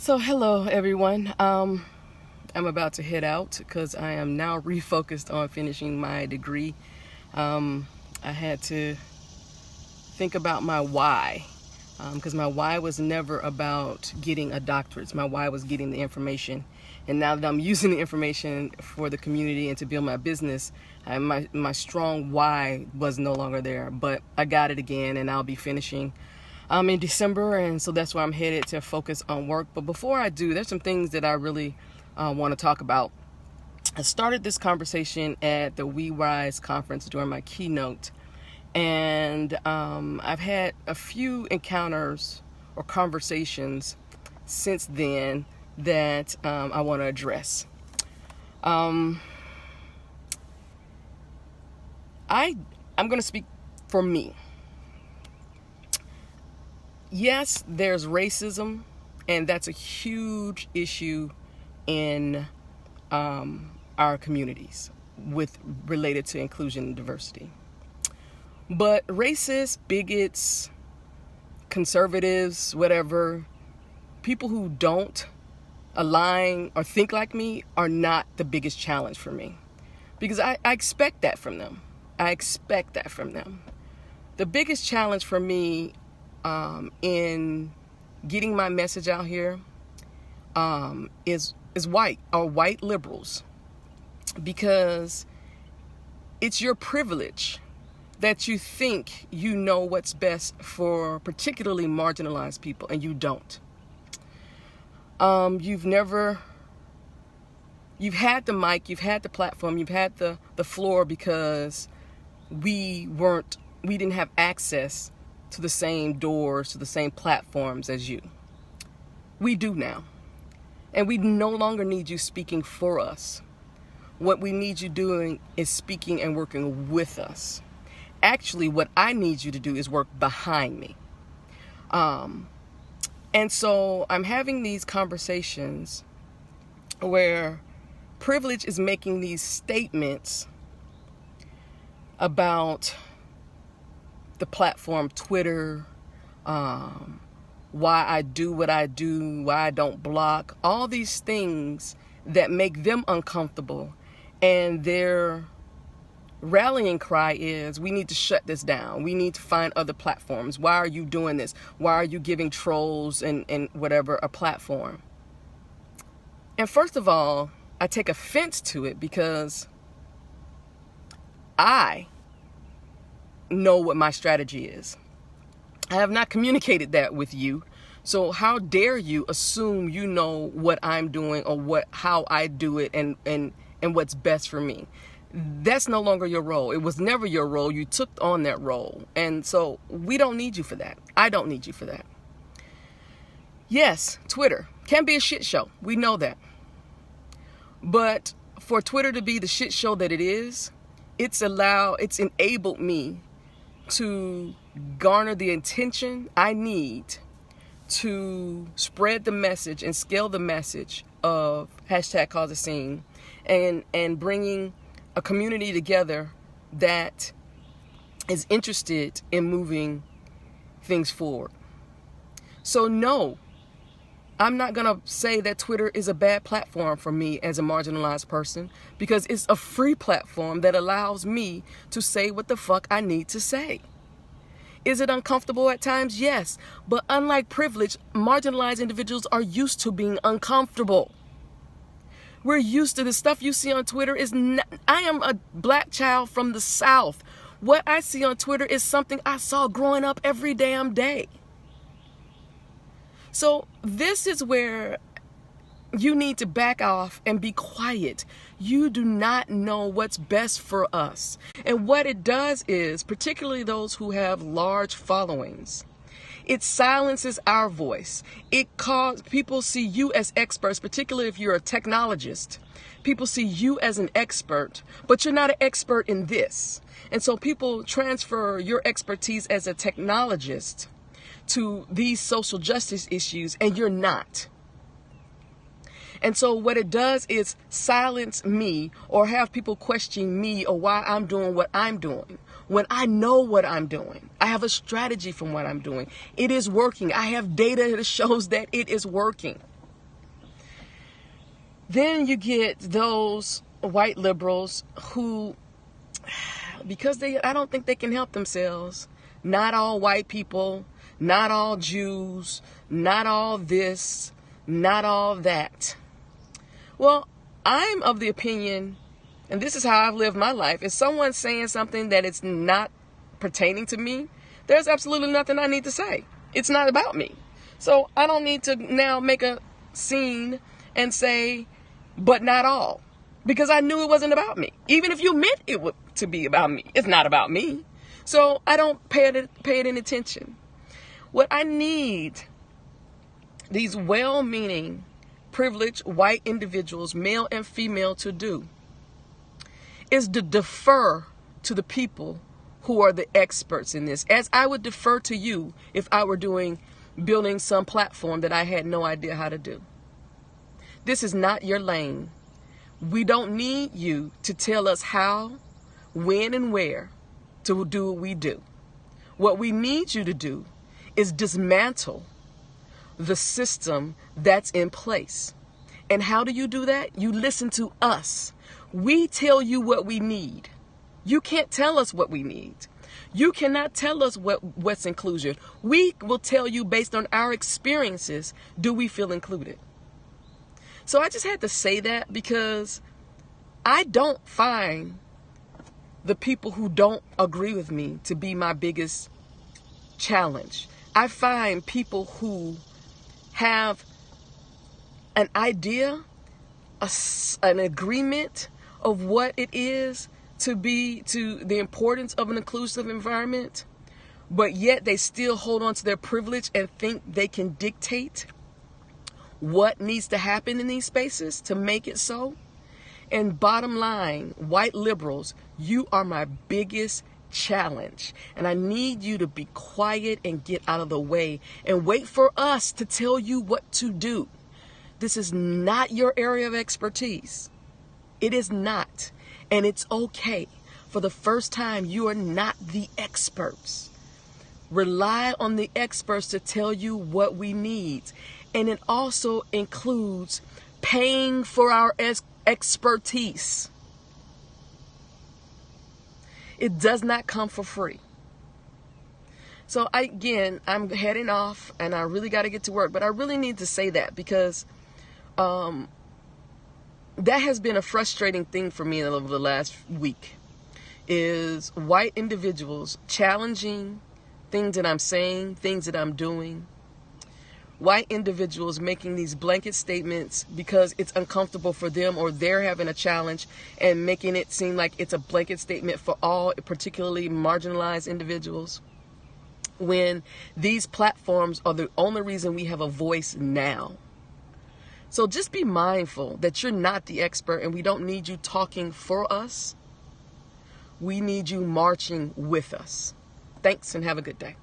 So hello everyone. I'm about to head out because I am now refocused on finishing my degree. I had to think about my why, because my why was never about getting a doctorate. My why was getting the information. And now that I'm using the information for the community and to build my business, my strong why was no longer there. But I got it again, and I'll be finishing in December, and so that's why I'm headed to focus on work. But before I do, there's some things that I really want to talk about. I started this conversation at the We Rise conference during my keynote, and I've had a few encounters or conversations since then that I want to address. I'm going to speak for me. Yes, there's racism, and that's a huge issue in our communities related to inclusion and diversity. But racists, bigots, conservatives, whatever, people who don't align or think like me are not the biggest challenge for me, because I expect that from them. The biggest challenge for me in getting my message out here is white liberals, because it's your privilege that you think you know what's best for particularly marginalized people, and you don't. You've had the mic, you've had the platform, you've had the floor because we didn't have access to the same doors, to the same platforms as you. We do now. And we no longer need you speaking for us. What we need you doing is speaking and working with us. Actually, what I need you to do is work behind me. And so I'm having these conversations where privilege is making these statements about the platform Twitter, why I do what I do, why I don't block, all these things that make them uncomfortable. And their rallying cry is, we need to shut this down. We need to find other platforms. Why are you doing this? Why are you giving trolls and whatever a platform? And first of all, I take offense to it because I know what my strategy is. I have not communicated that with you. So how dare you assume you know what I'm doing or how I do it and what's best for me? That's no longer your role. It was never your role. You took on that role. And so we don't need you for that. I don't need you for that. Yes, Twitter can be a shit show. We know that. But for Twitter to be the shit show that it is, it's enabled me to garner the attention I need to spread the message and scale the message of #CauseAScene and bringing a community together that is interested in moving things forward. So no, I'm not going to say that Twitter is a bad platform for me as a marginalized person, because it's a free platform that allows me to say what the fuck I need to say. Is it uncomfortable at times? Yes. But unlike privilege, marginalized individuals are used to being uncomfortable. We're used to the stuff you see on Twitter. I am a black child from the South. What I see on Twitter is something I saw growing up every damn day. So this is where you need to back off and be quiet. You do not know what's best for us. And what it does is, particularly those who have large followings, it silences our voice. It causes people see you as experts, particularly if you're a technologist. People see you as an expert, but you're not an expert in this. And so people transfer your expertise as a technologist to these social justice issues, and you're not. And so what it does is silence me or have people question me or why I'm doing what I'm doing, when I know what I'm doing. I have a strategy from what I'm doing. It is working. I have data that shows that it is working. Then you get those white liberals who, because I don't think they can help themselves. Not all white people, not all Jews, not all this, not all that. Well, I'm of the opinion, and this is how I've lived my life, if someone's saying something that it's not pertaining to me, there's absolutely nothing I need to say. It's not about me. So I don't need to now make a scene and say, but not all. Because I knew it wasn't about me. Even if you meant it to be about me, it's not about me. So I don't pay it any attention. What I need these well-meaning, privileged white individuals, male and female, to do is to defer to the people who are the experts in this, as I would defer to you if I were building some platform that I had no idea how to do. This is not your lane. We don't need you to tell us how, when, and where to do what we do. What we need you to do is dismantle the system that's in place. And how do you do that? You listen to us. We tell you what we need. You can't tell us what we need. You cannot tell us what's inclusion. We will tell you based on our experiences, do we feel included? So I just had to say that because I don't find the people who don't agree with me to be my biggest challenge. I find people who have an idea, an agreement of what it is to the importance of an inclusive environment, but yet they still hold on to their privilege and think they can dictate what needs to happen in these spaces to make it so. And bottom line, white liberals, you are my biggest challenge. And I need you to be quiet and get out of the way and wait for us to tell you what to do. This is not your area of expertise. It is not. And it's okay. For the first time, you are not the experts. Rely on the experts to tell you what we need. And it also includes paying for our expertise. It does not come for free. So I'm heading off and I really got to get to work, but I really need to say that because that has been a frustrating thing for me over the last week, is white individuals challenging things that I'm saying, things that I'm doing. White individuals making these blanket statements because it's uncomfortable for them or they're having a challenge and making it seem like it's a blanket statement for all, particularly marginalized individuals, when these platforms are the only reason we have a voice now. So just be mindful that you're not the expert and we don't need you talking for us. We need you marching with us. Thanks and have a good day.